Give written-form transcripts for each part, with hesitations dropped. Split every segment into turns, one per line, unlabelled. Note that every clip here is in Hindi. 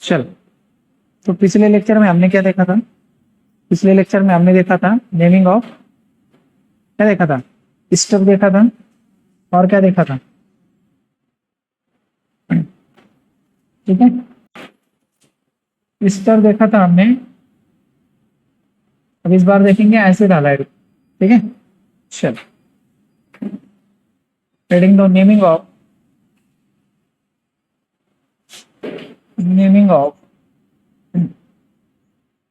चल, तो पिछले लेक्चर में हमने क्या देखा था? पिछले लेक्चर में हमने देखा था नेमिंग ऑफ, क्या देखा था? स्टफ देखा था, और क्या देखा था? ठीक है, स्टफ देखा था हमने। अब इस बार देखेंगे एसिड हैलाइड। ठीक है, चल, हेडिंग दो naming of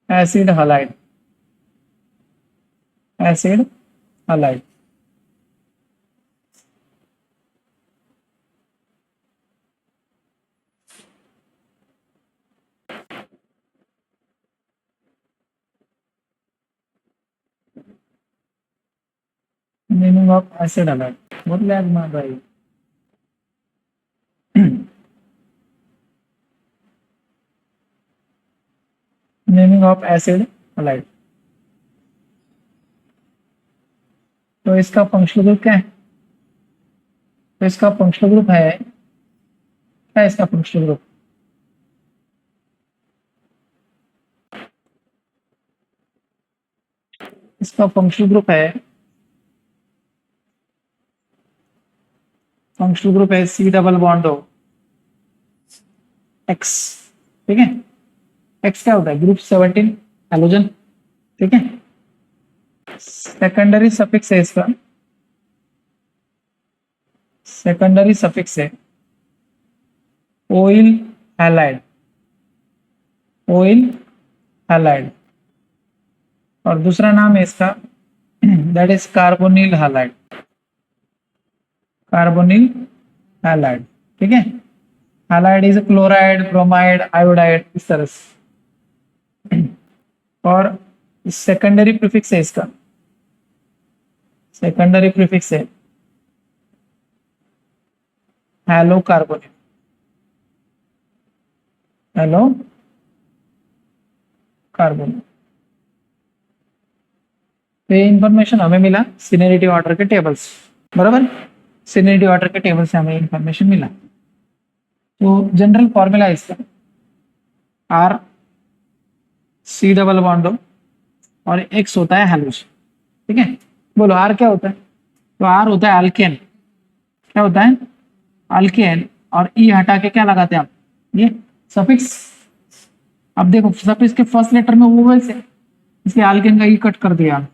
acid halide, acid halide. Naming of acid halide, बहुत लैग मार रहा है। नेमिंग ऑफ एसिड हैलाइड, तो इसका फंक्शनल ग्रुप क्या है? तो इसका फंक्शनल ग्रुप है, क्या है इसका फंक्शनल ग्रुप? इसका फंक्शनल ग्रुप है, फंक्शनल ग्रुप है C double bond O X. ठीक है, एक्स क्या होता है? Group 17 halogen. ठीक है, सेकेंडरी सफिक्स है इसका, सेकेंडरी सफिक्स है ओइल हैलाइड, ओइल हैलाइड, और दूसरा नाम है इसका that is carbonyl halide, carbonyl halide. ठीक है, halide is chloride, bromide, iodide, इस तरह से। और सेकेंडरी प्रीफिक्स है इसका, सेकेंडरी प्रीफिक्स है हेलो कार्बोनिल, हेलो कार्बोनिल। तो ये इंफॉर्मेशन हमें मिला सिनेरिटी ऑर्डर के टेबल से, बराबर। सिनेरिटी ऑर्डर के टेबल से हमें इंफॉर्मेशन मिला। तो जनरल फॉर्मूला इसका आर सी डबल बॉन्ड और एक्स होता है हैलोजन। ठीक है, बोलो आर क्या होता है? तो आर होता है अल्केन, क्या होता है? अल्केन। और ई हटा के क्या लगाते हैं आप? ये सफिक्स। अब देखो सफिक्स के फर्स्ट लेटर में वो वैसे, इसलिए अल्केन का ई कट कर दिया,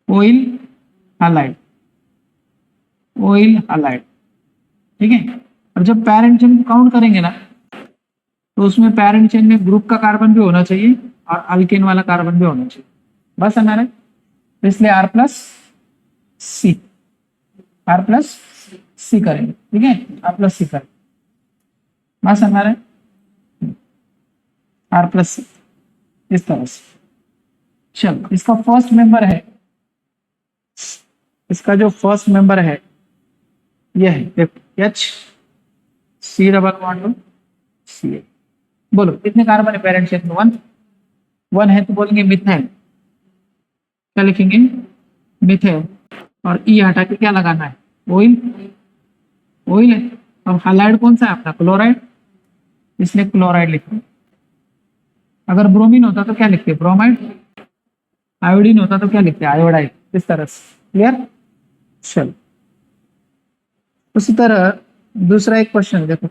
ओइल हैलाइड, ओइल हैलाइड। ठीक है, और जब पेरेंट चेन काउंट करेंगे ना, तो उसमें पेरेंट चेन में ग्रुप का कार्बन भी होना चाहिए और अल्केन वाला कार्बन भी होना चाहिए, बस हमारे। तो इसलिए R plus C, R plus C करेंगे। ठीक है, आर प्लस सी करेंगे, बस हमारे आर प्लस सी, इस तरह से। चलो, इसका फर्स्ट मेंबर है, इसका जो फर्स्ट मेंबर है ये है H C double bond C. बोलो कितने कार्बन है पेरेंट चेन में? वन, वन है तो बोलेंगे मिथेन, क्या लिखेंगे? मिथेन। और ई हटा के क्या लगाना है? ऑयल, ऑयल है। अब हैलाइड कौन सा है अपना? क्लोराइड, इसलिए क्लोराइड लिखो। अगर ब्रोमीन होता तो क्या लिखते? ब्रोमाइड। आयोडीन होता तो क्या लिखते? आयोडाइड, इस तरह से। क्लियर? चलो, उसी तरह दूसरा एक क्वेश्चन देखो,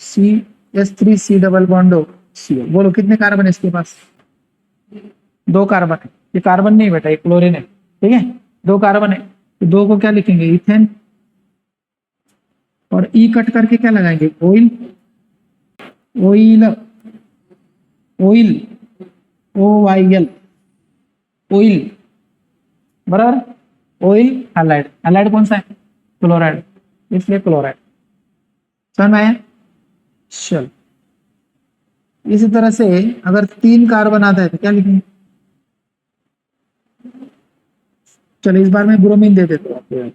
C S three C double बॉन्डो सी। बोलो कितने कार्बन है इसके पास? दो कार्बन है। ये कार्बन नहीं बेटा, ये क्लोरीन है। ठीक है, दो कार्बन है, तो दो को क्या लिखेंगे? इथेन। और ई कट करके क्या लगाएंगे? Oyl, oyl, oyl, O Y L, oyl, बराबर। ऑयल हैलाइड, हैलाइड कौन सा है? क्लोराइड, इसलिए क्लोराइड। समझ में आया? चल, इसी तरह से अगर तीन कार्बन आता है तो क्या लिखेंगे? चलो इस बार मैं ब्रोमीन दे देता हूँ।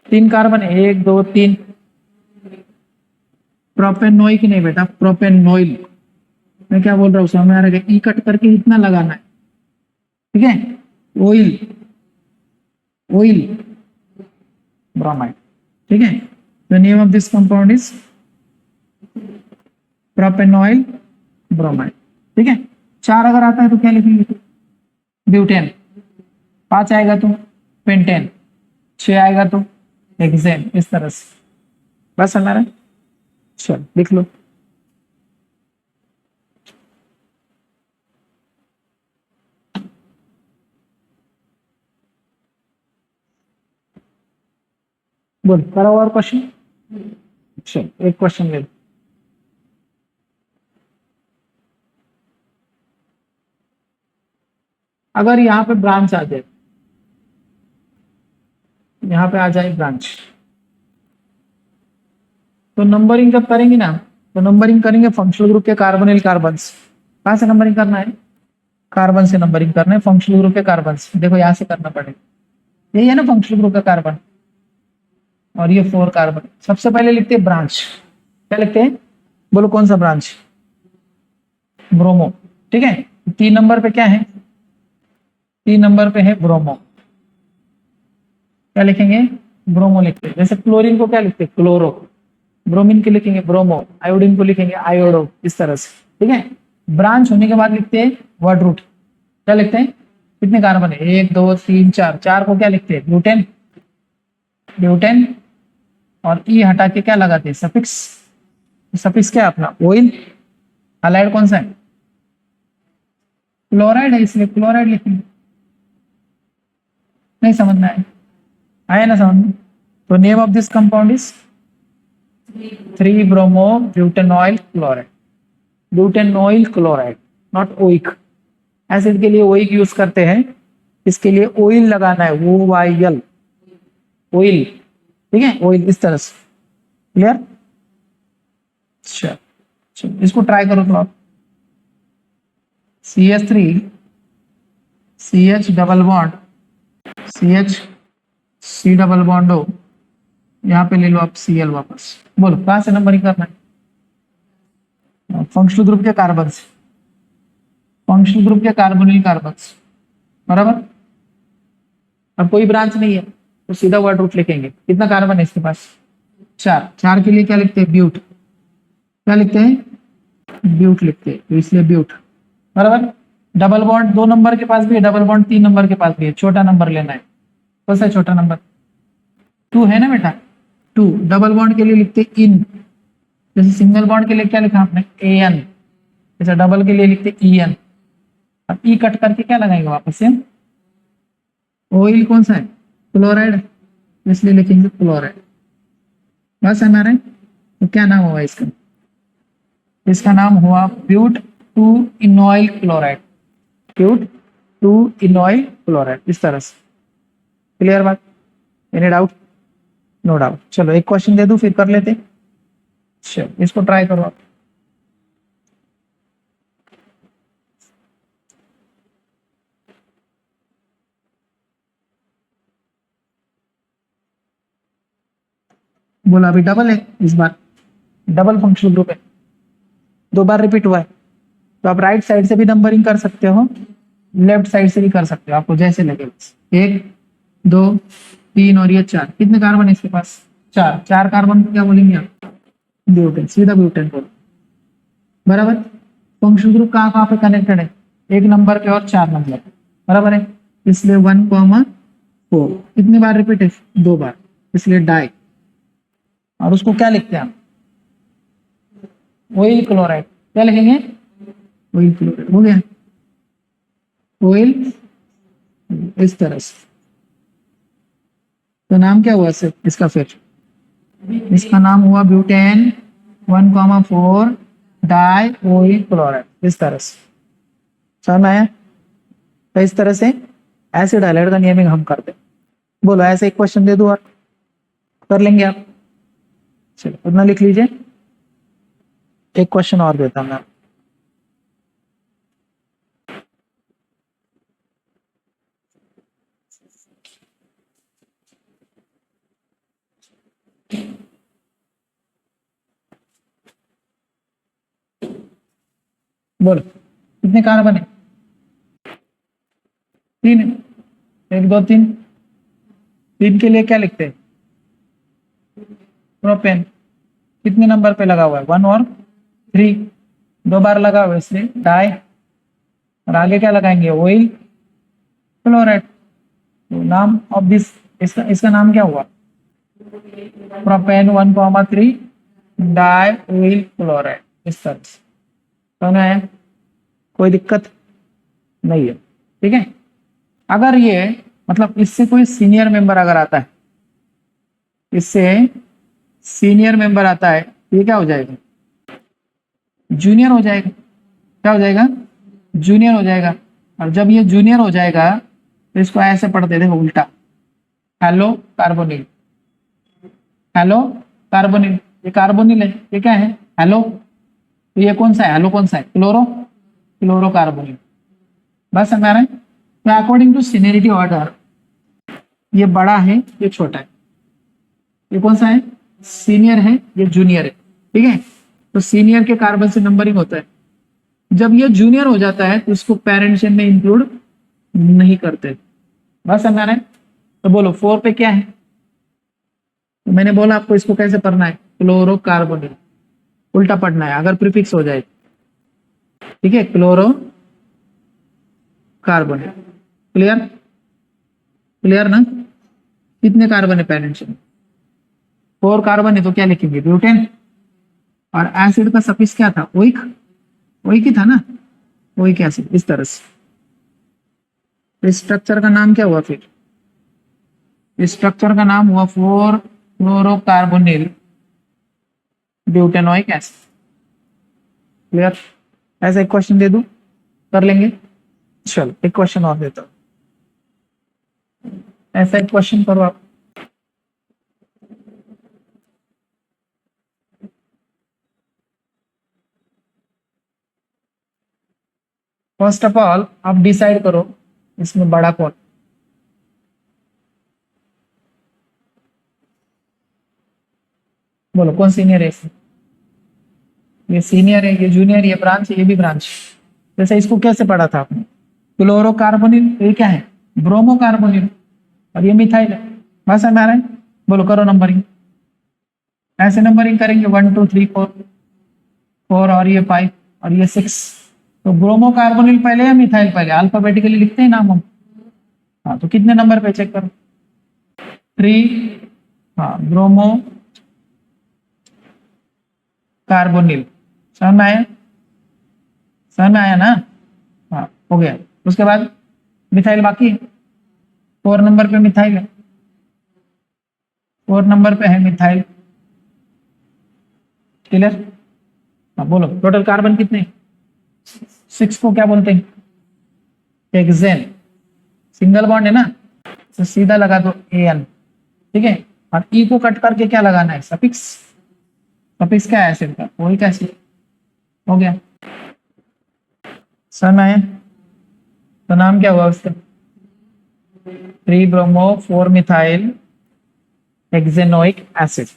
तीन कार्बन है, एक दो तीन। प्रोपेनोइक नहीं बेटा, प्रोपेनोइल। मैं क्या बोल रहा हूँ समझ में आ रहा है? ई कट करके इतना लगाना है। ठीक है, ऑयल, ऑयल, ब्रोमाइड। ठीक है, the name of this compound is propanoyl bromide. ठीक है, 4 अगर आता है तो क्या लिखेंगे? ब्यूटेन। 5 आएगा तो पेंटेन। 6 आएगा तो हेक्सेन। इस तरह से बस हमारा, चलो लिख लो। बोल, करो और क्वेश्चन। चलो एक क्वेश्चन ले लो। अगर यहाँ पे ब्रांच आ जाए, यहाँ पे आ जाए ब्रांच, तो नंबरिंग जब करेंगे ना, तो नंबरिंग करेंगे फंक्शनल ग्रुप के कार्बोनिल कार्बन्स। कहाँ से नंबरिंग करना है? कार्बन से नंबरिंग करना है, फंक्शनल ग्रुप के कार्बन्स। देखो यहाँ से करना पड़ेगा, यही है ना फंक्शनल ग्रुप का कार्बन, और ये 4 कार्बन। सबसे पहले लिखते हैं ब्रांच। क्या लिखते हैं? बोलो कौन सा ब्रांच? ब्रोमो। ठीक है, 3 नंबर पे क्या है? 3 नंबर पे है ब्रोमो। क्या लिखेंगे? ब्रोमो लिखते हैं। जैसे क्लोरीन को क्या लिखते हैं? क्लोरो। ब्रोमीन के लिखेंगे ब्रोमो। आयोडीन को लिखेंगे आयोडो। इस तरह से। ठीक है, ब्रांच होने के बाद लिखते हैं वर्ड रूट। क्या लिखते हैं? कितने कार्बन है? 1 2 3 4। 4 को क्या लिखते हैं? ब्यूटेन। ब्यूटेन, और ई हटा के क्या लगाते हैं? सफिक्स। सफिक्स क्या है अपना? ऑयल। हालाइड कौन सा है? क्लोराइड है, इसलिए क्लोराइड लिखेंगे। नहीं समझ में आया ना समझ में? तो name of this compound is 3 bromo butanoyl chloride. Butanoyl chloride, not oic. Acid के लिए ओइक यूज करते हैं, इसके लिए ऑयल लगाना है, वो वाई ऑयल। ठीक है, ऑयल इस तरह से। क्लियर? चलो इसको ट्राई करो तो आप। CH3 CH double bond CH C double bond हो, यहाँ पे ले लो आप Cl वापस। बोलो कहाँ से नंबरिंग करना है? फंक्शनल ग्रुप के कार्बन से। फंक्शनल ग्रुप के कार्बोनिल कार्बन, बराबर। अब कोई ब्रांच नहीं है तो सीधा वर्ड रूट लिखेंगे। कितना कार्बन है इसके पास? 4। 4 के लिए क्या लिखते हैं? ब्यूट। क्या लिखते हैं? ब्यूट लिखते हैं, तो इसलिए ब्यूट, बराबर। डबल बॉन्ड 2 नंबर के पास भी है, डबल बॉन्ड 3 नंबर के पास भी है। छोटा नंबर लेना है। कौन सा छोटा नंबर? 2 है ना बेटा, 2। डबल बॉन्ड के लिए लिखते हैं इन। जैसे सिंगल बॉन्ड के लिए क्या लिखा आपने? AN। जैसे डबल के लिए लिखते EN। अब ई कट करके क्या लगाएंगे वापस से? ऑयल कौन सा है? क्लोराइड, इसलिए लिखेंगे क्लोराइड। बस है हमारे। तो क्या नाम हुआ इसका? इसका नाम हुआ ब्यूट 2 इनॉइल क्लोराइड। ब्यूट 2 इनॉइल क्लोराइड, इस तरह से। क्लियर बात? Any doubt? No doubt. चलो एक क्वेश्चन दे दूं फिर कर लेते। चलो इसको ट्राई करो आप। बोला अभी डबल है इस बार, डबल फंक्शनल ग्रुप है, 2 बार रिपीट हुआ है। तो आप राइट साइड से भी नंबरिंग कर सकते हो, लेफ्ट साइड से भी कर सकते हो, आपको जैसे लगे। 1 2 3 और ये 4। कितने कार्बन है इसके पास? 4। 4 कार्बन को क्या बोलेंगे आप? ब्यूटेन। सीधा ब्यूटेन बोलो, बराबर। फंक्शनल ग्रुप कहाँ कहाँ पे कनेक्टेड है? 1 नंबर पे और 4 नंबर पे, बराबर है। इसलिए 1,4। कितनी बार रिपीट है? 2 बार, इसलिए डाई। और उसको क्या लिखते हैं आप? Oil chloride. क्या लिखेंगे? Oil chloride. हो गया, ऑयल, इस तरह से। तो नाम क्या हुआ सिर्फ इसका? फिर इसका नाम हुआ ब्यूटेन 1,4 डाई ऑयल क्लोराइड, इस तरह से। समझ में आया? तो इस तरह से एसिड हाइलाइड का नेमिंग हम करते हैं। बोलो ऐसे एक क्वेश्चन दे दो और कर लेंगे आप। चलो उतना लिख लीजिए। एक क्वेश्चन और देता हूं मैं। बोलो कितने कार्बन है? 3 है। 1 2 3। 3 के लिए क्या लिखते हैं? प्रोपेन। कितने नंबर पे लगा हुआ है? 1 और 3, 2 बार लगा हुआ इसलिए डाई, और आगे क्या लगाएंगे, ऑयल क्लोराइड। तो नाम ऑफ दिस, इसका नाम क्या हुआ, प्रोपेन 1,3 डाई ऑयल क्लोराइड। इस तरह से समझ आया, कोई दिक्कत नहीं है, ठीक है। अगर ये मतलब इससे कोई सीनियर मेंबर अगर आता है, इससे सीनियर मेंबर आता है, ये क्या हो जाएगा, जूनियर हो जाएगा। क्या हो जाएगा, जूनियर हो जाएगा। और जब ये जूनियर हो जाएगा तो इसको ऐसे पढ़ते, देखो उल्टा, हेलो कार्बोनिल, हेलो कार्बोनिल, ये कार्बोनिल है, ये क्या है, हेलो। तो ये कौन सा है, हेलो कौन सा है, क्लोरो, क्लोरोकार्बोनिल। बस हमारा, तो अकॉर्डिंग टू सीनियरिटी ऑर्डर ये बड़ा है, ये छोटा है, ये कौन सा है, सीनियर है, ये जूनियर है, ठीक है। तो सीनियर के कार्बन से नंबरिंग होता है। जब ये जूनियर हो जाता है तो इसको पेरेंट चेन में इंक्लूड नहीं करते। बस हमारा, तो बोलो 4 पे क्या है, तो मैंने बोला आपको इसको कैसे पढ़ना है, क्लोरोकार्बोनिल, उल्टा पढ़ना है अगर प्रीफिक्स हो जाए, ठीक है, क्लोरो कार्बोनिल। क्लियर, क्लियर ना। कितने कार्बन है पेरेंट चेन, 4 कार्बन है, तो क्या लिखेंगे, ब्यूटेन। और एसिड का सफिक्स क्या था, ओइक, ओइक ही था ना, ओइक एसिड। इस तरह से इस स्ट्रक्चर का नाम क्या हुआ, फिर इस स्ट्रक्चर का नाम हुआ 4 फ्लोरोकार्बोनिल ब्यूटेनोइक एसिड। क्लियर। ऐसा एक क्वेश्चन दे दूं, कर लेंगे, चलो एक क्वेश्चन और देता हूं, ऐसा एक क्वेश्चन करो आप। फर्स्ट ऑफ ऑल आप डिसाइड करो इसमें बड़ा कौन, बोलो कौन सीनियर है इसमें, ये सीनियर है, ये जूनियर, ये ब्रांच है, ये भी ब्रांच। जैसे इसको कैसे पढ़ा था आपने, क्लोरोकार्बोनिल, ये क्या है, ब्रोमोकार्बोनिल, और ये मिथाइल है। बस हमारा है, बोलो करो नंबरिंग, ऐसे नंबरिंग करेंगे 1 2 3 4, 4 और ये 5 और ये 6। तो ब्रोमोकार्बोनिल पहले या मिथाइल पहले, अल्फाबेटिकली लिखते हैं नाम हम। हाँ तो कितने नंबर पे चेक करो, 3, हाँ ब्रोमो कार्बोनिल, समझ में आया, समझ में आया ना, हाँ हो गया। उसके बाद मिथाइल बाकी है, 4 नंबर पे मिथाइल है, 4 नंबर पे है मिथाइल। क्लियर, हाँ बोलो टोटल कार्बन कितने, 6 को क्या बोलते हैं, हेक्सेन। सिंगल बॉन्ड है ना, तो सीधा लगा दो एन, ठीक है। और ई को कट करके क्या लगाना है, सफिक्स। सफिक्स क्या है एसिड का, वही का एसिड, हो गया। समझ में आया, तो नाम क्या हुआ उसका, 3 ब्रोमो 4 मिथाइल हेक्सेनोइक एसिड,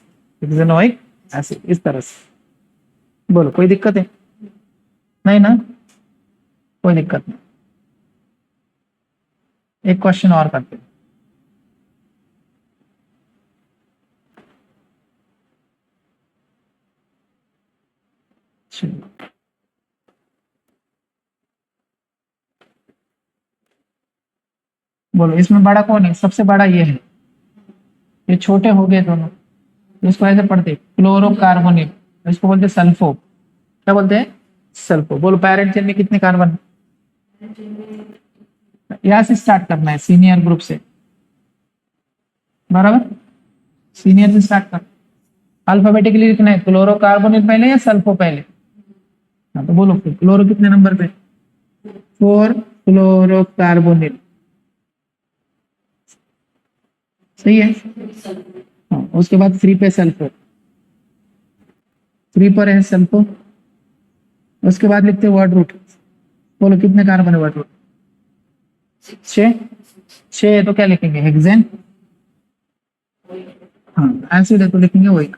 हेक्सेनोइक एसिड। इस तरह से बोलो, कोई दिक्कत है, नहीं ना, कोई दिक्कत नहीं। एक क्वेश्चन और करते हैं, चलो। बोलो इसमें बड़ा कौन है, सबसे बड़ा ये है, ये छोटे हो गए दोनों। इसको ऐसे पढ़ते क्लोरोकार्बोनिल, इसको बोलते सल्फो, क्या बोलते हैं, सल्फो। बोलो पेरेंट चेन में कितने कार्बन, यहाँ से स्टार्ट करना है, सीनियर ग्रुप से, बराबर, सीनियर से स्टार्ट कर। अल्फाबेटिकली लिखना है, क्लोरोकार्बोनिल पहले या सल्फो पहले। हाँ तो बोलो फिर क्लोरो कितने नंबर पे, 4 क्लोरोकार्बोनिल, सही है। हाँ उसके बाद 3 पे सल्फो, 3 पर है सल्फो। उसके बाद लिखते हैं वर्ड रूट, बोलो कितने कार्बन है वर्ड रूट, 6, 6 है तो क्या लिखेंगे, हेक्सेन। हाँ एसिड है तो लिखेंगे ओइक,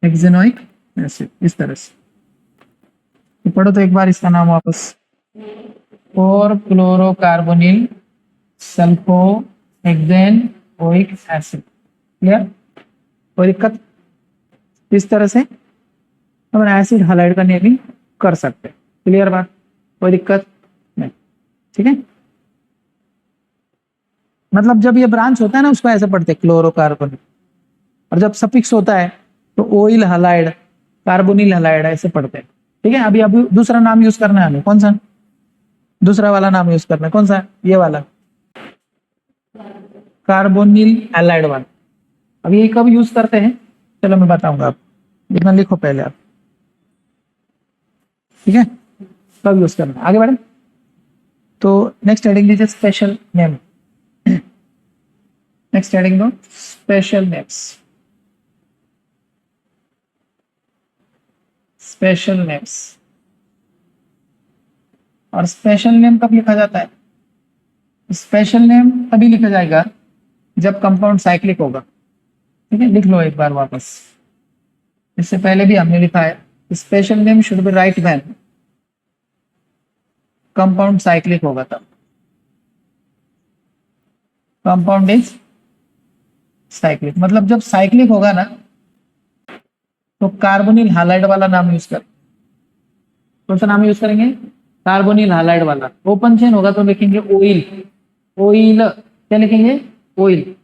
हेक्सेनोइक एसिड। इस तरह से तो पढ़ो तो एक बार इसका नाम वापस, 4 chlorocarbonyl sulpho hexane oic acid. Clear, कोई दिक्कत, इस तरह से अपन एसिड हैलाइड का नेमिंग कर सकते हैं। क्लियर बात, कोई दिक्कत नहीं, ठीक है। मतलब जब ये ब्रांच होता है ना उसको ऐसे पढ़ते हैं क्लोरोकार्बन, और जब सफिक्स होता है तो ओइल हैलाइड, कार्बोनिल हैलाइड ऐसे पढ़ते हैं, ठीक है। अभी अभी दूसरा नाम यूज करना है हमें, कौन सा दूसरा वाला नाम यूज करना है, कौन सा, ये वाला कार्बोनिल हैलाइड वाला। अब ये कब यूज करते हैं, चलो मैं बताऊंगा, आप इतना लिखो पहले आप, ठीक है, कब यूज करना है, आगे बढ़े। तो नेक्स्ट हेडिंग लीजिए स्पेशल नेम, नेक्स्ट हेडिंग दो स्पेशल नेम्स, स्पेशल नेम्स। और स्पेशल नेम कब लिखा जाता है, स्पेशल नेम तभी लिखा जाएगा जब कंपाउंड साइक्लिक होगा, ठीक है। लिख लो एक बार वापस, इससे पहले भी हमने लिखा है special name should be right when compound cyclic होगा, तब कंपाउंड इज साइक्लिक, मतलब जब साइक्लिक होगा ना तो कार्बोनिल हैलाइड वाला नाम यूज करें। कौन सा नाम यूज करेंगे, कार्बोनिल हैलाइड वाला। ओपन चेन होगा तो लिखेंगे ओइल, ओइल क्या लिखेंगे, ओइल।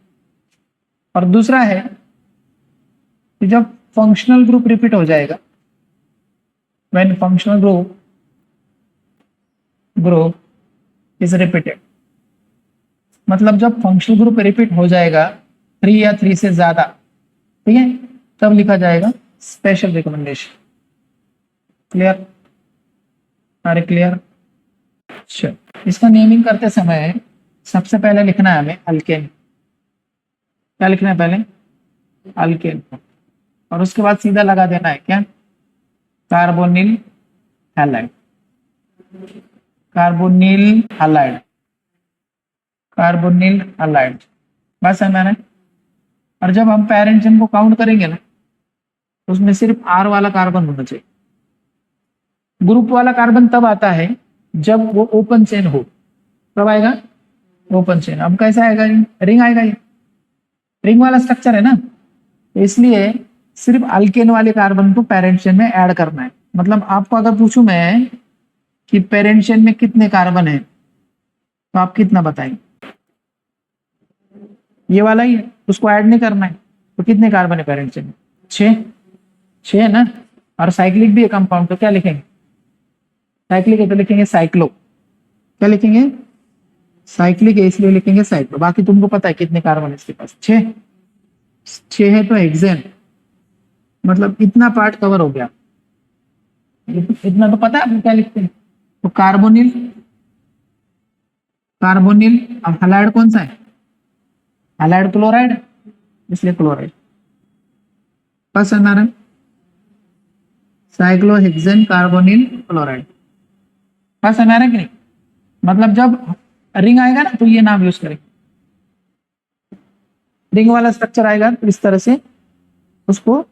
और दूसरा है कि जब फंक्शनल ग्रुप रिपीट हो जाएगा, when functional group is repeated, मतलब जब फंक्शनल ग्रुप रिपीट हो जाएगा 3 या 3 से ज्यादा, ठीक है, तब लिखा जाएगा स्पेशल रिकमेंडेशन। क्लियर, अरे क्लियर। चलो, इसका नेमिंग करते समय सबसे पहले लिखना है हमें अल्केन, क्या लिखना है पहले, अल्केन, और उसके बाद सीधा लगा देना है क्या, carbonyl halide, carbonyl halide, carbonyl halide, बस है मैंने। और जब हम पेरेंट चेन को काउंट करेंगे ना तो उसमें सिर्फ R वाला कार्बन होना चाहिए। ग्रुप वाला कार्बन तब आता है जब वो ओपन चेन हो, कब आएगा, ओपन चेन। अब कैसा आएगा, रिंग आएगा, ये रिंग वाला स्ट्रक्चर है ना, तो इसलिए सिर्फ अल्केन वाले कार्बन को पेरेंट चेन में ऐड करना है। मतलब आपको अगर पूछूं मैं कि पेरेंट चेन में कितने कार्बन है तो आप कितना बताएंगे, ये वाला ही है, उसको ऐड नहीं करना है, तो कितने कार्बन है पेरेंट चेन में, 6, 6 है ना। और साइक्लिक भी है कंपाउंड, तो क्या लिखेंगे, साइक्लिक है तो लिखेंगे साइक्लो, क्या लिखेंगे, साइक्लिक है इसलिए लिखेंगे साइक्लो। बाकी तुमको पता है कितने कार्बन है इसके पास, 6, 6 है तो हेक्सेन, मतलब इतना पार्ट कवर हो गया, इतना तो पता है आपको क्या लिखते हैं। तो कार्बोनिल, कार्बोनिल, अब हैलाइड कौन सा है, हैलाइड क्लोराइड, इसलिए क्लोराइड। बस है नारायण, साइक्लोहेक्सेन कार्बोनिल क्लोराइड, बस है नारायण कि नहीं। मतलब जब रिंग आएगा ना तो ये नाम यूज करेंगे, रिंग वाला स्ट्रक्चर आएगा तो इस तरह से उसको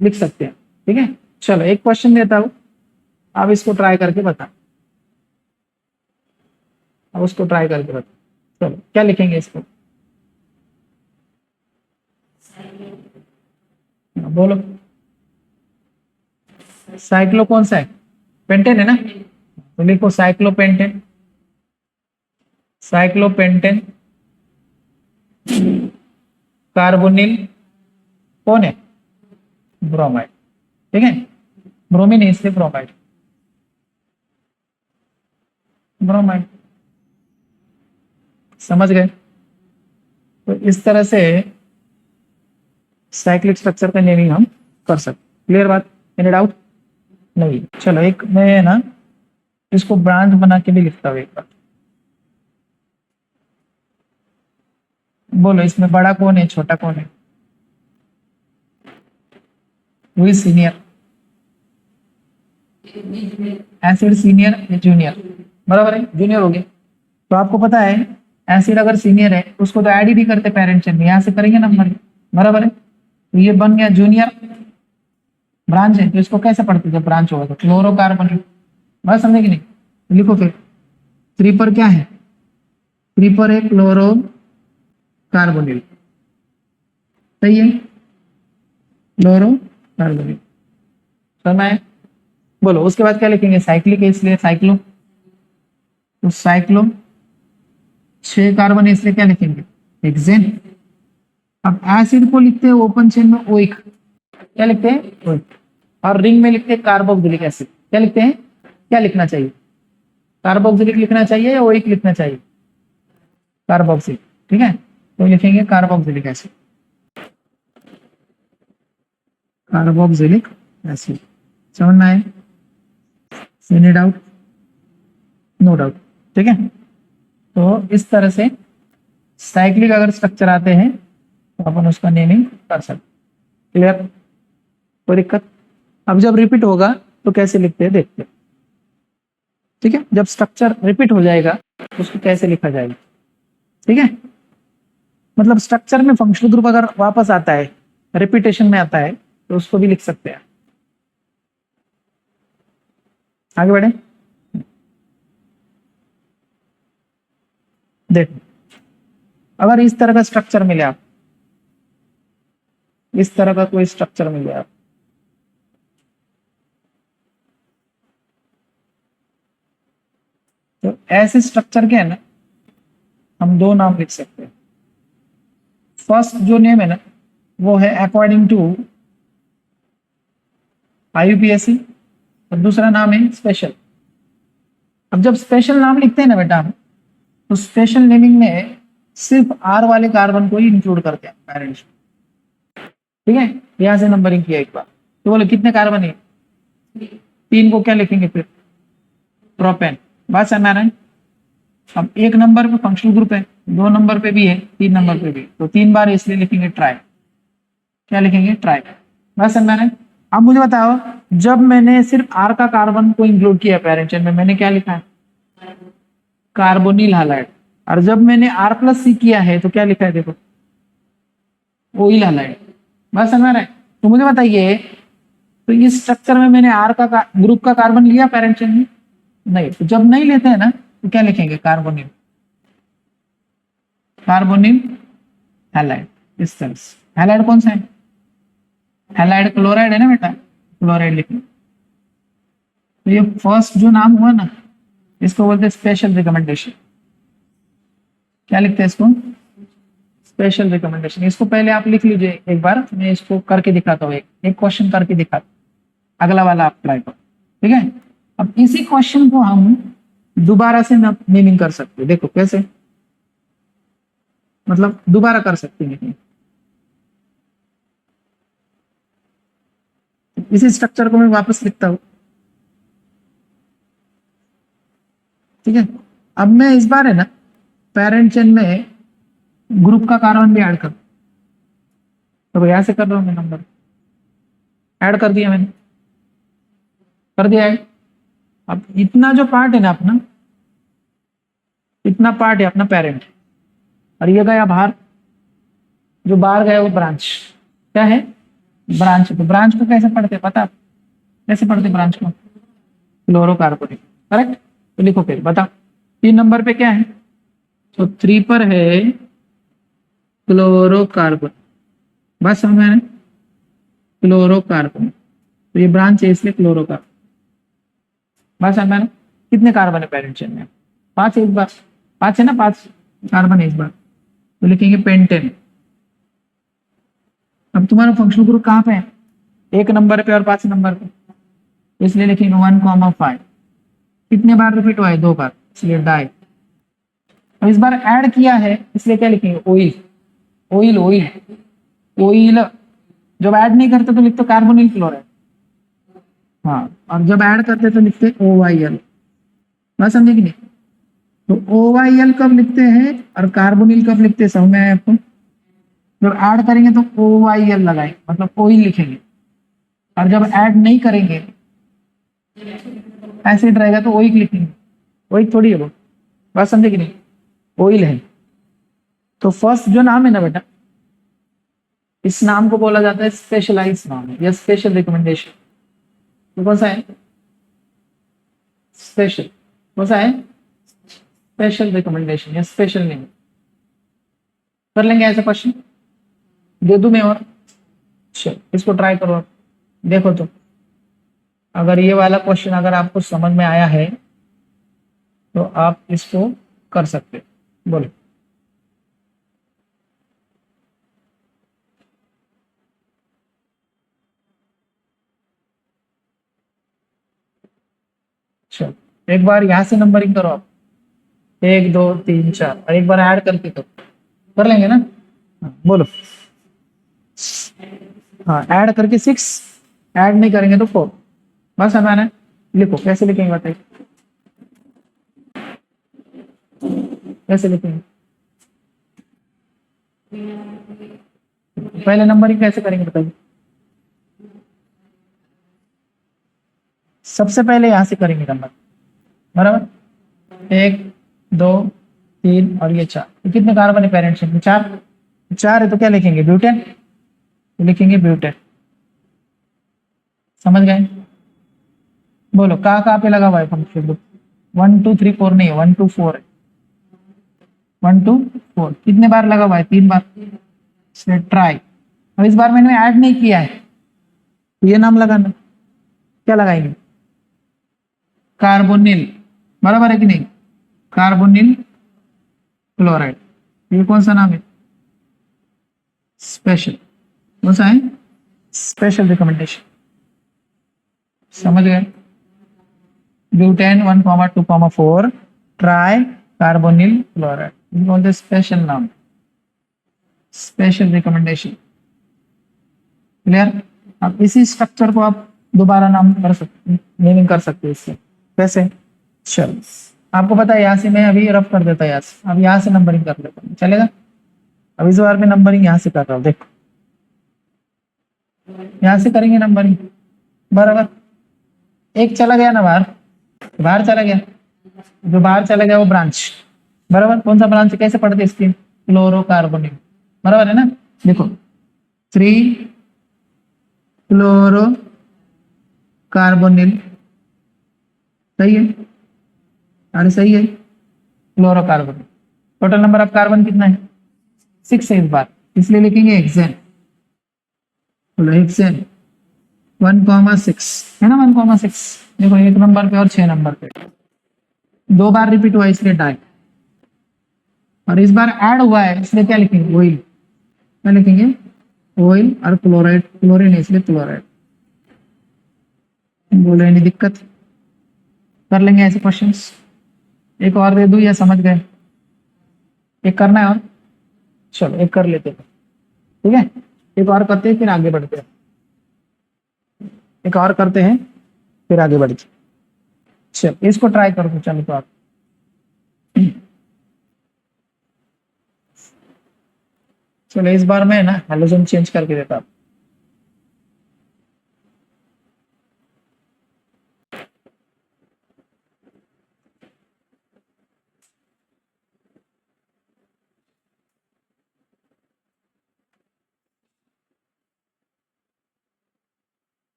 लिख सकते हैं, ठीक है। चलो एक क्वेश्चन देता हूं, आप इसको ट्राई करके बता, अब उसको ट्राई करके बता। चलो क्या लिखेंगे इसको, बोलो, साइक्लो कौन सा है, पेंटेन है ना, तो लिखो साइक्लोपेंटेन, साइक्लोपेंटेन कार्बोनिल कौन है, ब्रोमाइड, ठीक है, ब्रोमीन है इसलिए ब्रोमाइड, ब्रोमाइड, समझ गए। तो इस तरह से साइक्लिक स्ट्रक्चर का नेमिंग हम कर सकते। क्लियर बात, एनी डाउट नहीं। चलो एक मैं ना इसको ब्रांच बना के भी लिखता हूँ एक बार, बोलो इसमें बड़ा कौन है छोटा कौन है, वही सीनियर, एसिड सीनियर या जूनियर, बराबर है, जूनियर हो गया। तो आपको पता है एसिड अगर सीनियर है उसको तो ऐड ही नहीं करते पेरेंट चेन में, यहां से करेंगे नंबर, बराबर है। तो ये बन गया जूनियर, ब्रांच है तो इसको कैसे पढ़ते जब ब्रांच होगा तो क्लोरोकार्बन, बात समझे कि नहीं। तो लिखो फिर, 3 पर क्या है, 3 पर है क्लोरो कार्बोनिल, सही है, क्लोरो कार्बोनिल। समझ में आया? बोलो उसके बाद क्या लिखेंगे, साइक्लिक है इसलिए साइक्लो, तो साइक्लो 6 कार्बन है इसलिए क्या लिखेंगे, हेक्सेन। अब एसिड को लिखते हैं ओपन चेन में ओइक, क्या लिखते हैं ओइक, और रिंग में लिखते हैं कार्बोक्सिलिक एसिड, क्या लिखते हैं, क्या लिखना चाहिए, कार्बोक्सिलिक लिखना चाहिए या ओइक लिखना चाहिए, कार्बोक्सिलिक, ठीक है, तो लिखेंगे कार्बोक्सिलिक एसिड, कार्बोक्सिलिक एसिड। समझ में आए, एनी डाउट, नो डाउट, ठीक है। तो इस तरह से साइक्लिक अगर स्ट्रक्चर आते हैं तो अपन उसका नेमिंग कर सकते, क्लियर, कोई दिक्कत? अब जब रिपीट होगा तो कैसे लिखते हैं देखते हैं, ठीक है, जब स्ट्रक्चर रिपीट हो जाएगा तो उसको कैसे लिखा जाएगा, ठीक है, मतलब स्ट्रक्चर में फंक्शनल ग्रुप अगर वापस आता है, रिपीटेशन में आता है तो उसको भी लिख सकते हैं। आगे बढ़े, देखो अगर इस तरह का स्ट्रक्चर मिले आप, इस तरह का कोई स्ट्रक्चर मिले आप, तो ऐसे स्ट्रक्चर के है ना हम दो नाम लिख सकते हैं। फर्स्ट जो नेम है ना वो है अकॉर्डिंग टू IUPAC, और दूसरा नाम है स्पेशल। अब जब स्पेशल नाम लिखते हैं ना बेटा तो स्पेशल नेमिंग में सिर्फ R वाले कार्बन को ही इंक्लूड करते हैं पेरेंट्स, ठीक है, यहां से नंबरिंग किया एक बार, तो बोले कितने कार्बन है, 3 को क्या लिखेंगे फिर, प्रोपेन, बात समझ आ रहा है? अब 1 नंबर पे फंक्शनल ग्रुप है, 2 नंबर पे भी है, 3 नंबर पे भी, तो 3 बार इसलिए लिखेंगे ट्राई, क्या लिखेंगे ट्राई, बात समझ में आ रहा है? अब मुझे बताओ जब मैंने सिर्फ R का कार्बन को इंक्लूड किया पेरेंट चेन में, मैंने क्या लिखा है, कार्बोनिल हैलाइड, और जब मैंने R+C किया है तो क्या लिखा है देखो, ओइल हैलाइड, बात समझ में आ रहा है? तो मुझे बताइए तो इस स्ट्रक्चर में मैंने R का ग्रुप का कार्बन लिया पेरेंट चेन में, नहीं, तो जब नहीं लेते हैं ना तो क्या लिखेंगे, कार्बोनिल, कार्बोनिल हैलाइड, इस तरह से। हैलाइड कौन सा है, हैलाइड क्लोराइड है ना बेटा, क्लोराइड लिखना। तो ये फर्स्ट जो नाम हुआ ना इसको बोलते हैं स्पेशल रिकमेंडेशन, क्या लिखते हैं इसको, स्पेशल रिकमेंडेशन। इसको पहले आप लिख लीजिए एक बार, मैं इसको करके दिखाता हूँ, एक क्वेश्चन करके दिखाता हूँ, अगला वाला आप ट्राई करो, ठीक है। अब इसी क्वेश्चन को हम दोबारा से नेमिंग कर सकते हैं, देखो कैसे, मतलब दोबारा कर सकते हैं, इसी स्ट्रक्चर को मैं वापस लिखता हूं, ठीक है। अब मैं इस बार है ना पेरेंट चेन में ग्रुप का कार्बन भी ऐड कर, तो यहां से कर रहा हूं मैं, नंबर ऐड कर दिया मैंने, कर दिया है। अब इतना जो पार्ट है ना अपना, इतना पार्ट है अपना पेरेंट, और ये गया बाहर, जो बाहर गया वो ब्रांच, क्या है, ब्रांच। तो ब्रांच को कैसे पढ़ते हैं पता, कैसे पढ़ते ब्रांच को, क्लोरोकार्बोनिल, करेक्ट। तो लिखो फिर बताओ 3 नंबर पे क्या है, तो 3 पर है क्लोरोकार्बन, बस समझ में, क्लोरोकार्बन, तो ये ब्रांच है इसलिए क्लोरोकार्बन, बस समझ में। कितने कार्बन है पेरेंट चेन में, 5 है, एक बार 5 है ना, 5 कार्बन है इस बार, तो लिखेंगे पेंटेन। अब तुम्हारा फंक्शनल ग्रुप कहाँ पे है, 1 नंबर पे और 5 नंबर पे, इसलिए लिखेंगे 1,5। कितने बार रिपीट हुआ है, 2 बार, इसलिए डाई। अब इस बार ऐड किया है इसलिए क्या लिखेंगे, ऑयल, ऑयल, ऑयल, ऑयल। जब ऐड नहीं करते तो लिखते कार्बोनिल क्लोराइड, हाँ, और जब ऐड करते तो लिखते OYL, बात समझे कि नहीं? तो OYL कब लिखते हैं और कार्बोनिल कब लिखते हैं, समझ में आया आपको? जब ऐड करेंगे तो OYL लगाएंगे, मतलब ऑयल लिखेंगे, और जब ऐड नहीं करेंगे एसिड रहेगा तो ओइक लिखेंगे, ओइक थोड़ी है वो, बात समझे कि नहीं, ऑयल है। तो फर्स्ट जो नाम है ना बेटा, इस नाम को बोला जाता है स्पेशलाइज्ड नाम है या स्पेशल रिकमेंडेशन। तो कौन सा है, स्पेशल, कौन सा है, स्पेशल रिकमेंडेशन या स्पेशल नेम। कर लेंगे ऐसा क्वेश्चन, दे दूं मैं और, चलो इसको ट्राई करो, देखो तो अगर ये वाला क्वेश्चन अगर आपको समझ में आया है तो आप इसको कर सकते हो। बोलो। चलो एक बार यहाँ से नंबरिंग करो आप, 1 2 3 4, और एक बार ऐड करके तो कर लेंगे ना। हाँ, बोलो। हाँ ऐड करके 6, ऐड नहीं करेंगे तो 4। बस हमें आना है। लिखो, कैसे लिखेंगे बताइए, कैसे लिखेंगे? पहले नंबरिंग कैसे करेंगे बताइए? सबसे पहले यहाँ से करेंगे नंबर, बराबर। 1 2 3 और ये 4, तो कितने कार्बन है पेरेंट्स में? 4। 4 है तो क्या लिखेंगे? ब्यूटेन। तो लिखेंगे ब्यूटेन। समझ गए? बोलो कहाँ पे लगा हुआ है फंक्शन ग्रुप? 1 2 3 4 नहीं है, 1 2 4 है। 1 2 4 कितने बार लगा हुआ है? 3 बार। इसलिए ट्राई। अब इस बार मैंने ऐड नहीं किया है, तो ये नाम लगाना। क्या लगाएंगे? कार्बोनिल। बराबर है कि नहीं? Carbonyl chloride. ये कौन सा नाम है? स्पेशल। कौन सा है? Special recommendation. समझ गए? ब्यूटेन 1 2 4 ट्राई कार्बोनिल क्लोराइड, बोलते स्पेशल नाम, स्पेशल रिकमेंडेशन। क्लियर? अब इसी स्ट्रक्चर को आप दोबारा नाम कर सकते, मीनिंग कर सकते हैं इससे। कैसे? चलो आपको पता है, यहाँ से मैं अभी रफ कर देता, यहाँ से अब यहाँ से नंबरिंग कर लेता हूँ, चलेगा? अब इस बार में नंबरिंग यहाँ से कर रहा हूँ, देखो यहाँ से करेंगे नंबरिंग। बराबर। एक चला गया ना बाहर, बाहर चला गया, जो बाहर चला गया वो ब्रांच। बराबर। कौन सा ब्रांच? कैसे पढ़ते इसकी? क्लोरोकार्बोनिल। बराबर है ना? देखो 3 क्लोरो कार्बोनिल, सही है? अरे सही है, क्लोरोकार्बोनिल। टोटल नंबर ऑफ कार्बन कितना है? 6 है इस बार, इसलिए लिखेंगे हेक्सेन। बोलो हेक्सेन 1,6 है ना? 1,6। देखो 1 नंबर पे और 6 नंबर पे 2 बार रिपीट हुआ, इसलिए डाई। और इस बार ऐड हुआ है, इसलिए क्या लिखेंगे? ऑयल। क्या लिखेंगे? ऑयल। और क्लोराइड, क्लोरीन है इसलिए क्लोराइड। बोलो नहीं दिक्कत, कर लेंगे ऐसे क्वेश्चंस। एक और दे दूं या समझ गए? एक करना है और, चलो एक कर लेते हैं, ठीक है? एक और करते हैं फिर आगे बढ़ते हैं, एक और करते हैं फिर आगे बढ़ते हैं। चलो इसको ट्राई करो, चलो तो आप चलो इस बार मैं ना हेलोजन चेंज करके देता हूँ।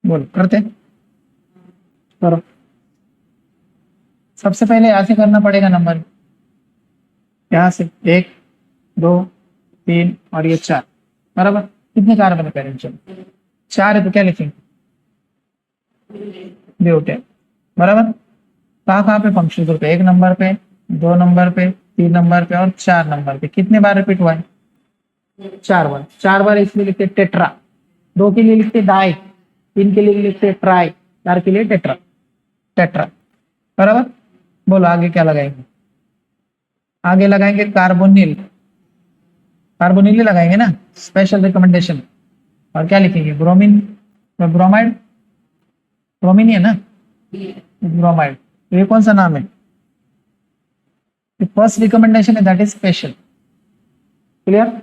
बोलो करते हैं? करो। सबसे पहले यहाँ से करना पड़ेगा नंबर, यहाँ से 1 2 3 और ये 4। बराबर। कितने कार्बन है पेरेंट्स? 4 है तो क्या लिखेंगे? ब्यूटेन। बराबर। कहाँ कहाँ पे फंक्शन ग्रुप है? 1 नंबर पे, 2 नंबर पे, 3 नंबर पे और 4 नंबर पे। कितने बार रिपीट हुआ है? 4 बार। 4 बार इसलिए लिखते टेट्रा। 2 के लिए लिखते डाई, 3 के लिए लिखते ट्राई, 4 के लिए टेट्रा। टेट्रा। बराबर। बोलो आगे क्या लगाएंगे? आगे लगाएंगे कार्बोनिल। कार्बोनिल ही लगाएंगे ना, स्पेशल रिकमेंडेशन। और क्या लिखेंगे? Bromine, bromide. ब्रोमीन ही है ना? ब्रोमाइड। तो ये कौन सा नाम है? फर्स्ट रिकमेंडेशन है, दैट इज स्पेशल। क्लियर?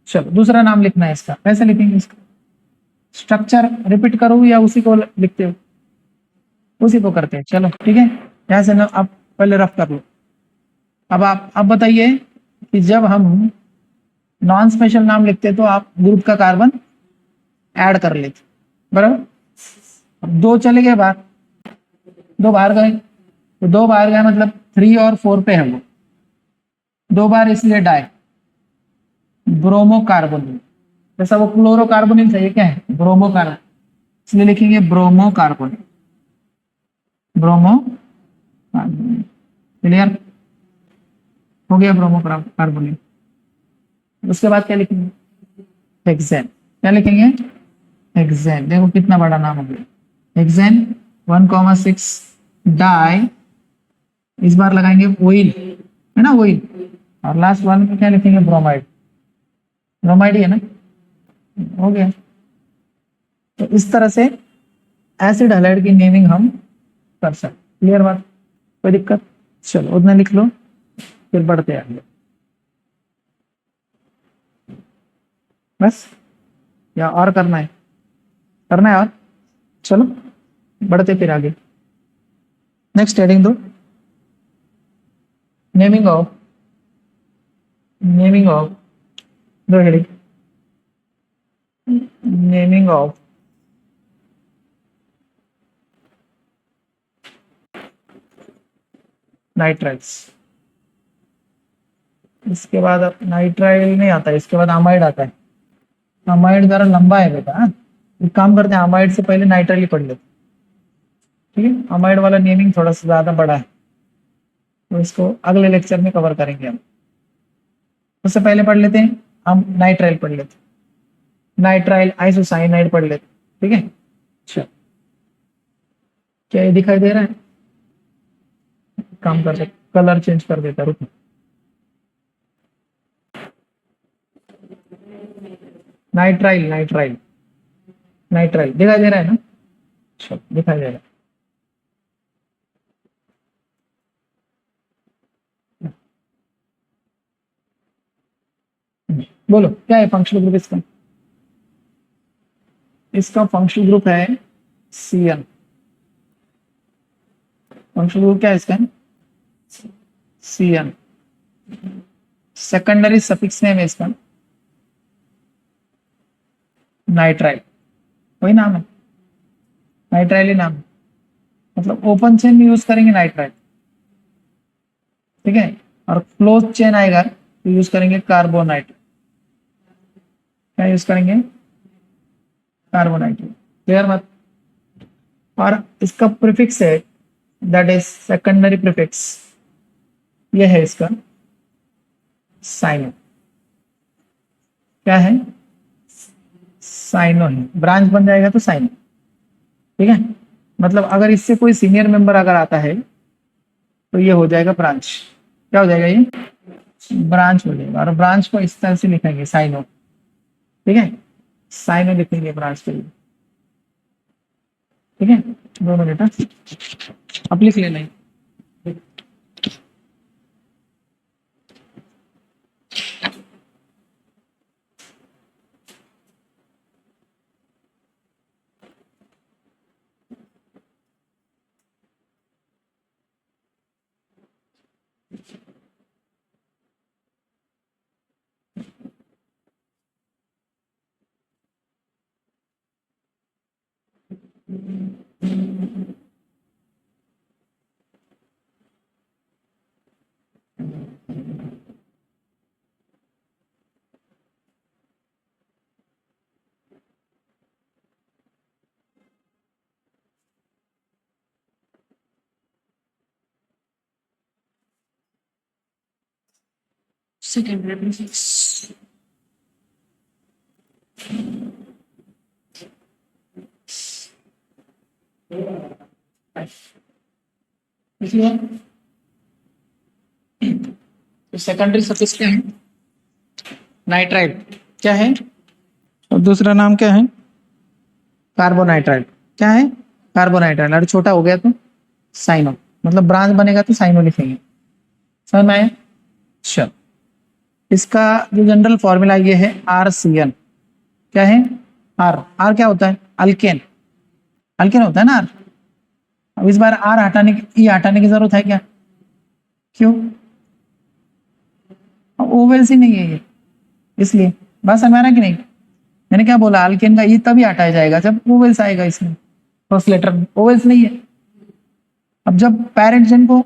चलो दूसरा नाम लिखना है इसका, कैसे लिखेंगे इसका? स्ट्रक्चर रिपीट करो या उसी को लिखते हो? उसी को करते हैं, चलो ठीक है। यहाँ से ना आप पहले रफ कर लो। अब आप अब बताइए कि जब हम नॉन स्पेशल नाम लिखते तो आप ग्रुप का कार्बन ऐड कर लेते, बराबर। अब 2 चले गए बाहर, 2 बाहर गए, तो 2 बाहर गए मतलब 3 और 4 पे है वो, 2 बार इसलिए डाई, ब्रोमो कार्बोनिल। जैसा वो क्लोरोकार्बोनिल था, ये क्या है? ब्रोमोकार्बोनिल, इसलिए लिखेंगे ब्रोमोकार्बोनिल। ब्रोमोकार्बोनिल, क्लियर हो गया ब्रोमोकार्बोनिल। उसके बाद क्या लिखेंगे? हेक्सेन। क्या लिखेंगे? हेक्सेन। देखो कितना बड़ा नाम हो गया, हेक्सेन 1,6 डाई, इस बार लगाएंगे ओइल, है ना, ओइल। और लास्ट वन में क्या लिखेंगे? ब्रोमाइड। ब्रोमाइड ही है ना, हो गया। तो इस तरह से एसिड हैलाइड की नेमिंग हम कर सकते। क्लियर बात? कोई दिक्कत? चलो उतना लिख लो, फिर बढ़ते आगे। बस या और करना है? करना है और, चलो बढ़ते फिर आगे। नेक्स्ट हेडिंग दो, नेमिंग ऑफ, नेमिंग ऑफ, दो हेडिंग, नेमिंग ऑफ नाइट्राइल्स। इसके बाद अब नाइट्राइल नहीं आता है, इसके बाद अमाइड आता है। अमाइड जरा लंबा है बेटा, हाँ? एक काम करते हैं, अमाइड से पहले नाइट्राइल ही पढ़ लेते, ठीक है? अमाइड वाला नेमिंग थोड़ा सा ज्यादा बड़ा है, तो इसको अगले लेक्चर में कवर करेंगे हम। उससे पहले पढ़ लेते हैं हम, नाइट्राइल पढ़ लेते हैं, नाइट्राइल आइसोसाइनाइड पढ़ लेते हैं, ठीक है? अच्छा, क्या ये दिखाई दे रहा है? काम कर सकते, कलर चेंज कर देता, रुको। नाइट्राइल, नाइट्राइल, नाइट्राइल दिखाई दे रहा है ना? अच्छा, दिखाई दे रहा है। बोलो क्या है फंक्शनल ग्रुप इसका? इसका फंक्शनल ग्रुप है CN। फंक्शनल ग्रुप क्या है इसका? CN। सेकेंडरी सफिक्स नेम है इसका नाइट्राइल, वही नाम है, नाइट्राइल ही नाम है। मतलब ओपन चेन में यूज करेंगे नाइट्राइल, ठीक है? और क्लोज चेन आएगा तो यूज करेंगे कार्बोनाइट। क्या यूज करेंगे? कार्बोनाइट। क्लियर बात? और इसका प्रीफिक्स है, दैट इज सेकेंडरी प्रीफिक्स, ये है इसका साइनो। क्या है? साइनो है, ब्रांच बन जाएगा तो साइनो, ठीक है? मतलब अगर इससे कोई सीनियर मेंबर अगर आता है तो ये हो जाएगा ब्रांच। क्या हो जाएगा? ये ब्रांच हो जाएगा। और ब्रांच को इस तरह से लिखेंगे साइनो, ठीक है? साइनो लिखेंगे ब्रांच के लिए, ठीक है? 2 मिनट, अब लिख लेना है। सेकेंडरी प्रीफिक्स, तो सेकेंडरी सफिक्स क्या है? नाइट्राइल। क्या है? और दूसरा नाम क्या है? कार्बोनाइट्राइल। क्या है? कार्बोनाइट्राइल। अरे छोटा हो गया तो साइनो, मतलब ब्रांच बनेगा तो साइनो लिखेंगे। समझ में आया? चलो, इसका जो जनरल फॉर्मूला ये है RCN। क्या है? आर। आर क्या होता है? अल्केन। अल्केन होता है ना आर। अब इस बार आर हटाने की, हटाने की जरूरत है क्या? क्यों? ओवेल्स ही नहीं है ये, इसलिए। बात समझ आ रहा है कि नहीं? मैंने क्या बोला, अल्केन का ई तभी हटाया जाएगा जब ओवेल्स आएगा इसमें, फर्स्ट लेटर में ओवेल्स नहीं है। अब जब पेरेंट जेन को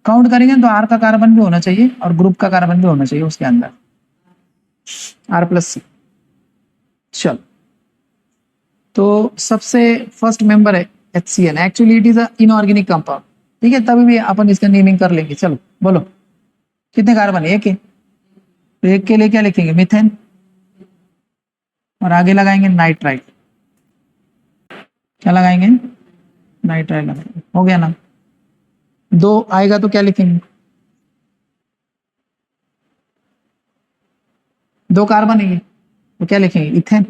काउंट करेंगे तो आर का कार्बन भी होना चाहिए और ग्रुप का कार्बन भी होना चाहिए उसके अंदर, R+C। चलो, तो सबसे फर्स्ट मेंबर है HCl, actually it is a inorganic compound, ठीक है, तभी भी अपन इसका नेमिंग कर लेंगे। चलो बोलो कितने कार्बन है? एक है, तो एक के लिए क्या लिखेंगे? मीथेन, और आगे लगाएंगे नाइट्राइल। क्या लगाएंगे? नाइट्राइल लगाएंगे। हो गया ना? दो आएगा तो क्या लिखेंगे? दो कार्बन है ये, तो क्या लिखेंगे? इथेन।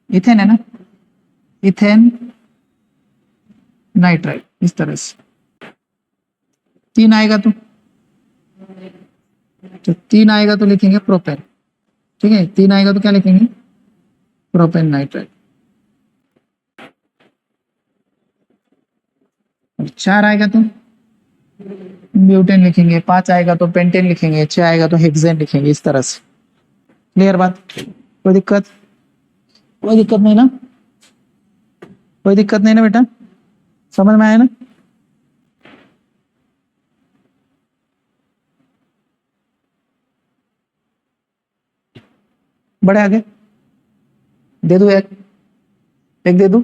इथेन है ना, इथेन नाइट्राइल, इस तरह से। तीन आएगा तो तीन आएगा तो लिखेंगे प्रोपेन, ठीक है, तीन आएगा तो क्या लिखेंगे? Propane nitrile. और चार आएगा तो ब्यूटेन लिखेंगे, पांच आएगा तो पेंटेन लिखेंगे, छह आएगा तो हेक्सेन लिखेंगे, इस तरह से। क्लियर बात? कोई दिक्कत? कोई दिक्कत नहीं ना? कोई दिक्कत नहीं ना बेटा? समझ में आया ना? बढ़े आगे, दे दू एक, एक दे दू।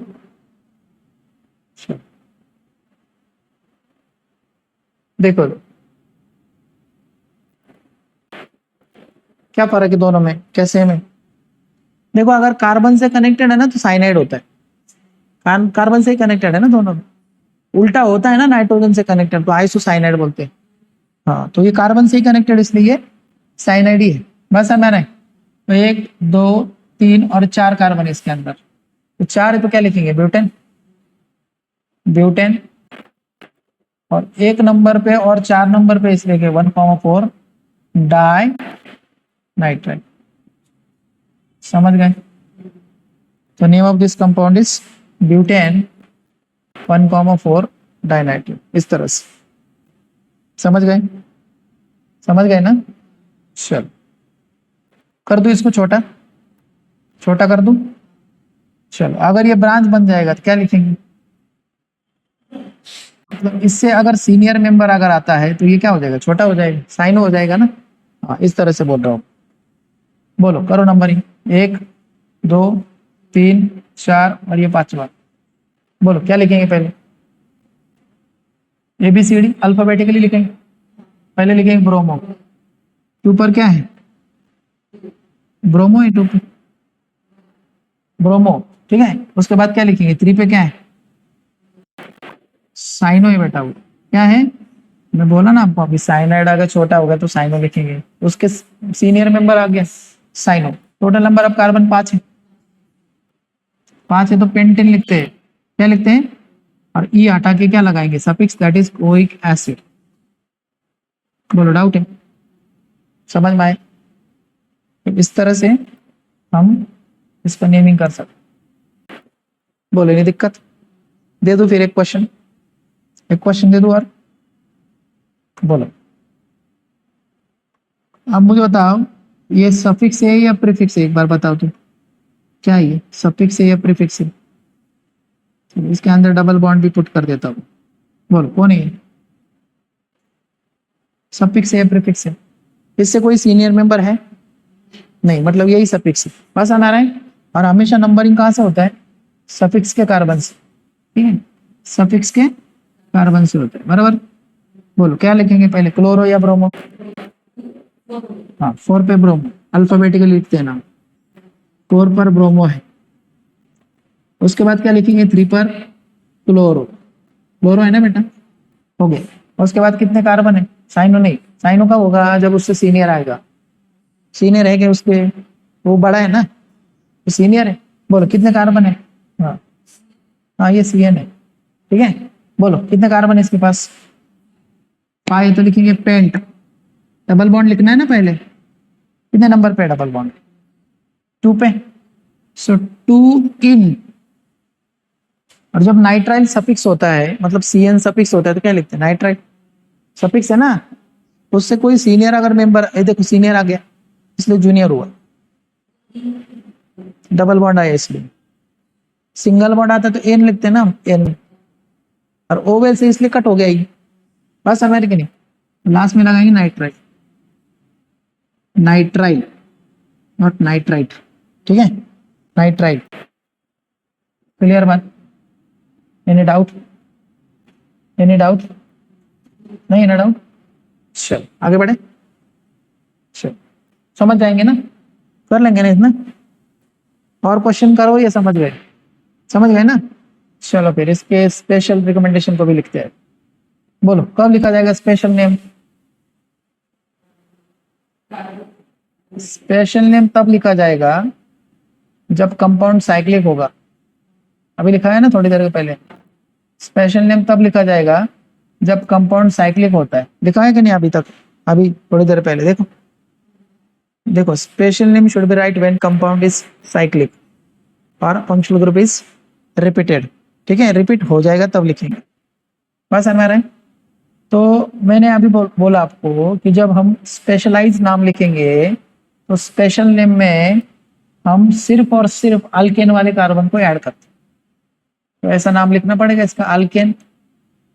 देखो क्या फर्क है दोनों में, कैसे में? देखो अगर कार्बन से कनेक्टेड है ना तो साइनाइड होता है, कार्बन से ही कनेक्टेड है ना दोनों में। उल्टा होता है ना नाइट्रोजन से कनेक्टेड तो आइसोसाइनाइड बोलते हैं। हाँ, तो ये कार्बन से ही कनेक्टेड इसलिए ये साइनाइड ही है। बस है मैंने, तो एक दो तीन और चार कार्बन है इसके अंदर, तो चार है तो क्या लिखेंगे? ब्यूटेन। ब्यूटेन, और एक नंबर पे और चार नंबर पे इसलिए के 1,4 डाई नाइट्राइल। समझ गए? तो name of this compound is butane 1,4 डाइनाइट्राइल, इस तरह से। समझ गए? समझ गए ना? चलो कर दू इसको छोटा, छोटा कर दू। चलो अगर ये ब्रांच बन जाएगा तो क्या लिखेंगे? मतलब इससे अगर सीनियर मेंबर अगर आता है तो ये क्या हो जाएगा? छोटा हो जाएगा, साइनो हो जाएगा ना। हाँ, इस तरह से बोल रहा हूँ। बोलो करो नंबरिंग, एक दो तीन चार और ये पांचवा। बोलो क्या लिखेंगे पहले? ABCD अल्फाबेटिकली लिखेंगे। पहले लिखेंगे ब्रोमो, टू पर क्या है? ब्रोमो है टू पे, ब्रोमो, ठीक है। उसके बाद क्या लिखेंगे? थ्री पे क्या है? साइनो है बेटा। वो क्या है? मैं बोला ना आपको अभी, साइनाइड अगर छोटा होगा तो साइनो लिखेंगे, उसके सीनियर मेंबर आ गया cyano. Total number of carbon पांच है, पांच है तो पेंटेन लिखते हैं। क्या लिखते हैं? और ई हटा के क्या लगाएंगे? Suffix, that is oic acid. बोलो डाउट है? समझ में आए? तो इस तरह से हम इसका नेमिंग कर सकते। बोलो नहीं दिक्कत? दे दो फिर एक क्वेश्चन, एक क्वेश्चन दे दो और बोलो। अब मुझे बताओ ये सफिक्स है या प्रीफिक्स है? एक बार बताओ तो, क्या है ये? सफिक्स है या प्रीफिक्स है? तो इसके अंदर डबल बॉन्ड भी पुट कर देता हूँ। बोलो कौन है ये? सफिक्स है या प्रीफिक्स है? इससे कोई सीनियर मेंबर है? नहीं, मतलब यही सफिक्स है। बस आ रहा है। और हमेशा नंबरिंग कहाँ से होता है? सफिक्स के कार्बन से, ठीक है, सफिक्स के कार्बन से होता है, बराबर। बोलो क्या लिखेंगे पहले, क्लोरो या ब्रोमो? हाँ, फोर पे ब्रोमो, अल्फाबेटिकली लिखते हैं नाम। फोर पर ब्रोमो है, उसके बाद क्या लिखेंगे? थ्री पर क्लोरो, क्लोरो है ना बेटा? हो गया। उसके बाद कितने कार्बन है? साइनो नहीं, साइनो कब होगा? जब उससे सीनियर आएगा। सीनियर है कि उसके, वो बड़ा है ना, तो सीनियर है। बोलो कितने कार्बन है? हाँ हाँ, ये CN है, ठीक है। बोलो कितने कार्बन है इसके पास? पाए तो लिखेंगे पेंट, डबल बॉन्ड लिखना है ना पहले। कितने नंबर पे डबल बॉन्ड? टू पे, सो टू इन। और जब नाइट्राइल सफिक्स होता है, मतलब CN सफिक्स होता है, तो क्या लिखते हैं? नाइट्राइल सफिक्स है ना, उससे कोई सीनियर अगर मेंबर, देखो सीनियर आ गया इसलिए जूनियर हुआ, डबल बॉन्ड आया इसलिए। सिंगल बॉन्ड आता तो एन लिखते हैं ना, एन। और ओवेल से इसलिए कट हो गया ही, बस अमेरिकन नहीं। लास्ट में लगाएंगे नाइट्राइल, नाइट्राइल नॉट नाइट्राइट, ठीक है। नाइट्राइल। क्लियर बात? Any doubt? Any doubt? नहीं ना डाउट? चल आगे बढ़े। चल समझ जाएंगे ना, कर लेंगे ना इतना। और क्वेश्चन करो या समझ गए? समझ गए ना? चलो फिर इसके स्पेशल रिकमेंडेशन को भी लिखते हैं। बोलो कब लिखा जाएगा स्पेशल नेम? स्पेशल नेम तब लिखा जाएगा जब कंपाउंड साइक्लिक होगा। अभी लिखा है ना थोड़ी देर पहले, स्पेशल नेम तब लिखा जाएगा जब कंपाउंड साइक्लिक होता है। लिखा है कि नहीं अभी तक? अभी थोड़ी देर पहले देखो, देखो special name should be right when compound is cyclic और फंक्शनल ग्रुप इज रिपीटेड। ठीक है, रिपीट हो जाएगा तब लिखेंगे। बस हमारा है। तो मैंने अभी बोला आपको कि जब हम स्पेशलाइज नाम लिखेंगे तो स्पेशल नेम में हम सिर्फ और सिर्फ अल्केन वाले कार्बन को ऐड करते हैं। तो ऐसा नाम लिखना पड़ेगा इसका, अल्केन।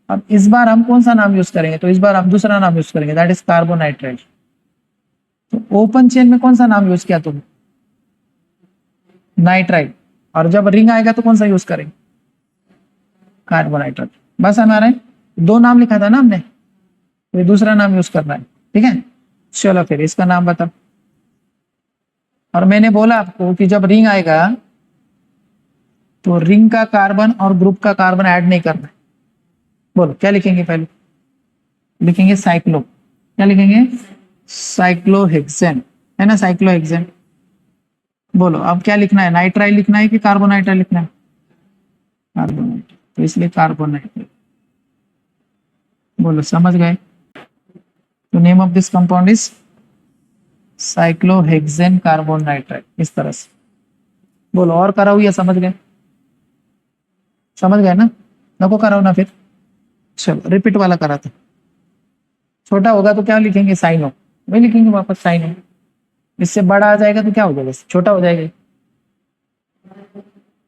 अब इस बार हम कौन सा नाम यूज करेंगे? तो इस बार हम दूसरा नाम यूज करेंगे, दैट इज कार्बोनाइट्राइल। तो ओपन चेन में कौन सा नाम यूज किया तुम? नाइट्राइल। और जब रिंग आएगा तो कौन सा यूज करेंगे? कार्बोनाइट्राइल। बस हमारे दो नाम लिखा था ना हमने, तो दूसरा नाम यूज करना है। ठीक है, चलो फिर इसका नाम बताओ। और मैंने बोला आपको कि जब रिंग आएगा तो रिंग का कार्बन और ग्रुप का कार्बन ऐड नहीं करना है। बोलो क्या लिखेंगे? पहले लिखेंगे साइक्लो। क्या लिखेंगे? साइक्लोहेक्सेन, है ना, साइक्लोहेक्सेन। बोलो अब क्या लिखना है? नाइट्राइल लिखना है कि कार्बोनाइट्राइल लिखना है? कार्बोनाइट्राइल, तो इसलिए कार्बोनाइट्राइल। बोलो समझ गए? तो name of this compound is cyclohexane carbonitrile, इस तरह से। बोलो और कराओ या समझ गए? समझ गए ना? नको कराओ ना फिर? चलो रिपीट वाला कराते। छोटा होगा तो क्या लिखेंगे? साइनो। वही लिखेंगे वापस साइनो। इससे बड़ा आ जाएगा तो क्या हो जाएगा? छोटा हो जाएगा।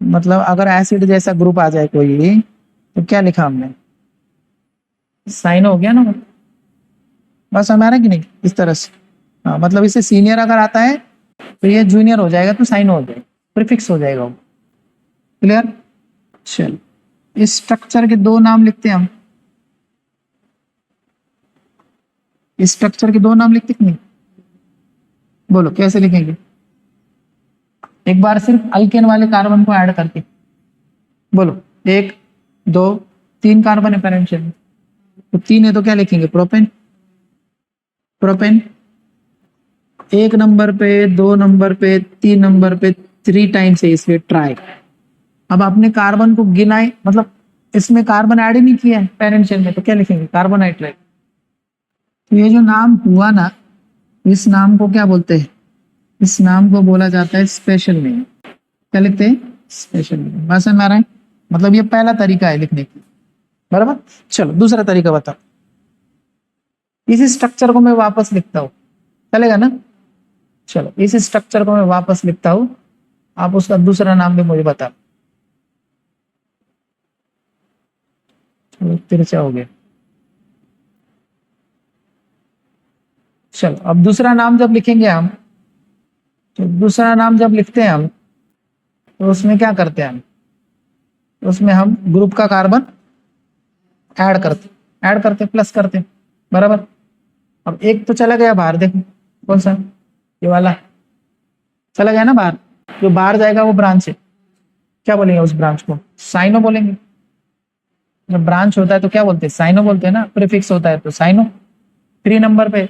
मतलब अगर एसिड जैसा ग्रुप आ जाए कोई तो क्या लिखा हमने? साइनो हो गया ना। बस हमारा कि नहीं, इस तरह से। हाँ, मतलब इससे सीनियर अगर आता है तो ये जूनियर हो जाएगा, तो साइनो हो जाएगा, प्रीफिक्स हो जाएगा वो। क्लियर? चल इस स्ट्रक्चर के दो नाम लिखते हैं हम। इस स्ट्रक्चर के दो नाम लिखते कि नहीं? बोलो कैसे लिखेंगे? एक बार सिर्फ अल्केन वाले कार्बन को ऐड करके। बोलो 1 2 3 कार्बन है पेरेंट चेन में, तो 3 है तो क्या लिखेंगे? प्रोपेन। प्रोपेन 1 नंबर पे, 2 नंबर पे, 3 नंबर पे, 3 टाइम्स है इसलिए ट्राई। अब आपने कार्बन को गिनाए, मतलब इसमें कार्बन ऐड ही नहीं किया है पेरेंट चेन में, तो क्या लिखेंगे? कार्बोनाइट्राइल। तो ये जो नाम हुआ ना, इस नाम को क्या बोलते हैं? इस नाम को बोला जाता है स्पेशल नेम। क्या लिखते हैं? Special name. बस समझ में आ रहा है? मतलब ये पहला तरीका है लिखने की, बराबर। चलो दूसरा तरीका बताओ। इसी स्ट्रक्चर को मैं वापस लिखता हूँ, चलेगा ना? चलो इस स्ट्रक्चर को मैं वापस लिखता हूँ, आप उसका दूसरा नाम भी मुझे बता। चलो तिरछा हो गया। चलो अब दूसरा नाम जब लिखेंगे हम, तो दूसरा नाम जब लिखते हैं हम तो उसमें क्या करते हैं हम? उसमें हम ग्रुप का कार्बन ऐड करते प्लस करते, बराबर। अब एक तो चला गया बाहर, देखो कौन सा? ये वाला चला गया ना बाहर। जो बाहर जाएगा वो ब्रांच है। क्या बोलेंगे उस ब्रांच को? साइनो बोलेंगे। जब ब्रांच होता है तो क्या बोलते हैं? साइनो बोलते हैं ना, प्रीफिक्स होता है तो साइनो। 3 नंबर पे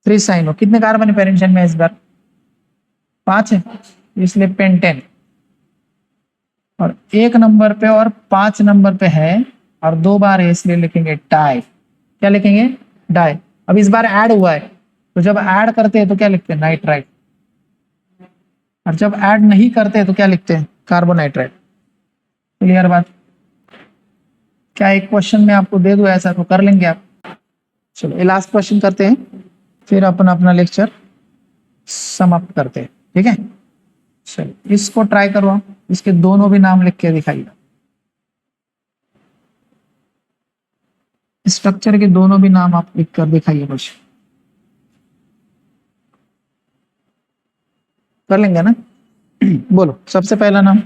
3 साइनो। कितने कार्बन है पेरेंट चेन में इस बार? 5 है, इसलिए पेंटेन। और 1 नंबर पे और 5 नंबर पे है और 2 बार है, इसलिए लिखेंगे डाई। क्या लिखेंगे? डाई। अब इस बार ऐड हुआ है, तो जब ऐड करते हैं तो क्या लिखते हैं? नाइट्राइट। और जब ऐड नहीं करते हैं तो क्या लिखते हैं? कार्बोनाइट्राइट। क्लियर बात? क्या एक क्वेश्चन में आपको दे दूं ऐसा तो कर लेंगे आप? चलो ये लास्ट क्वेश्चन करते हैं, फिर अपना अपना लेक्चर समाप्त करते हैं। ठीक है, चलो इसको ट्राई करो आप, इसके दोनों भी नाम लिख के दिखाइए। स्ट्रक्चर के दोनों भी नाम आप लिख कर दिखाइए मुझे। कर लेंगे ना? बोलो सबसे पहला नाम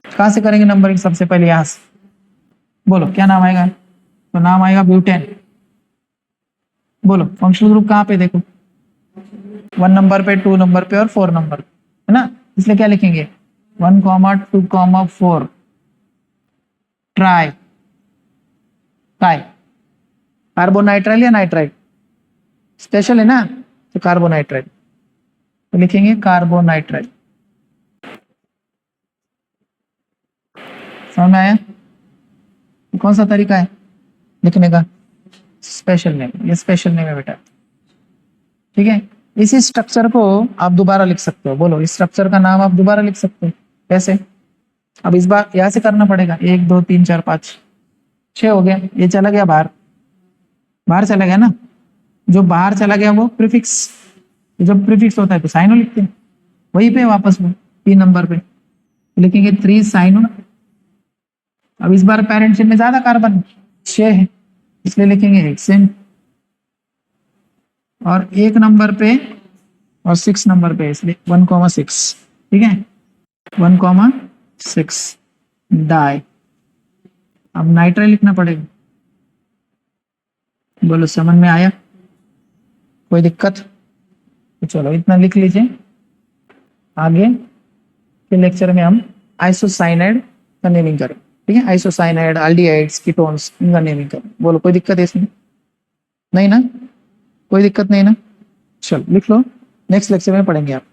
कहाँ से करेंगे नंबरिंग? सबसे पहले यहाँ से बोलो क्या नाम आएगा? तो नाम आएगा ब्यूटेन। बोलो फंक्शनल ग्रुप कहाँ पे? देखो 1 नंबर पे, 2 नंबर पे और 4 नंबर है ना, इसलिए क्या लिखेंगे 1,2,4 ट्राई काय कार्बोनाइट्राइल या नाइट्राइल? स्पेशल है ना, तो कार्बोनाइट्राइल, तो लिखेंगे कार्बोनाइट्राइल। समझ में आया? तो कौन सा तरीका है लिखने का? स्पेशल नेम, ये स्पेशल नेम है बेटा, ठीक है। इसी स्ट्रक्चर को आप दोबारा लिख सकते हो। बोलो इस स्ट्रक्चर का नाम आप दोबारा लिख सकते हो कैसे? अब इस बार यहां से करना पड़ेगा, 1 2 3 4 5 6 हो गया, ये चला गया बाहर, बाहर चला गया ना, जो बाहर चला गया वो प्रीफिक्स, जब प्रीफिक्स होता है तो साइनो लिखते हैं, वहीं पे वापस में 3 नंबर पे लिखेंगे 3 साइनो। अब इस बार पेरेंटशिप में ज्यादा कार्बन 6 है, इसलिए लिखेंगे हेक्सेन। और 1 नंबर पे और 6 नंबर पे, इसलिए 1,6, ठीक है 1,6 डाई। अब नाइट्राइल लिखना पड़ेगा। बोलो समझ में आया? कोई दिक्कत? तो चलो इतना लिख लीजिए, आगे के लेक्चर में हम आइसोसाइनाइड का नेमिंग करें, ठीक है। आइसोसाइनाइड, एल्डिहाइड्स, कीटोन्स, इनका नेमिंग करें। बोलो कोई दिक्कत है इसमें? नहीं ना, कोई दिक्कत नहीं ना, चलो लिख लो, नेक्स्ट लेक्चर में पढ़ेंगे आप।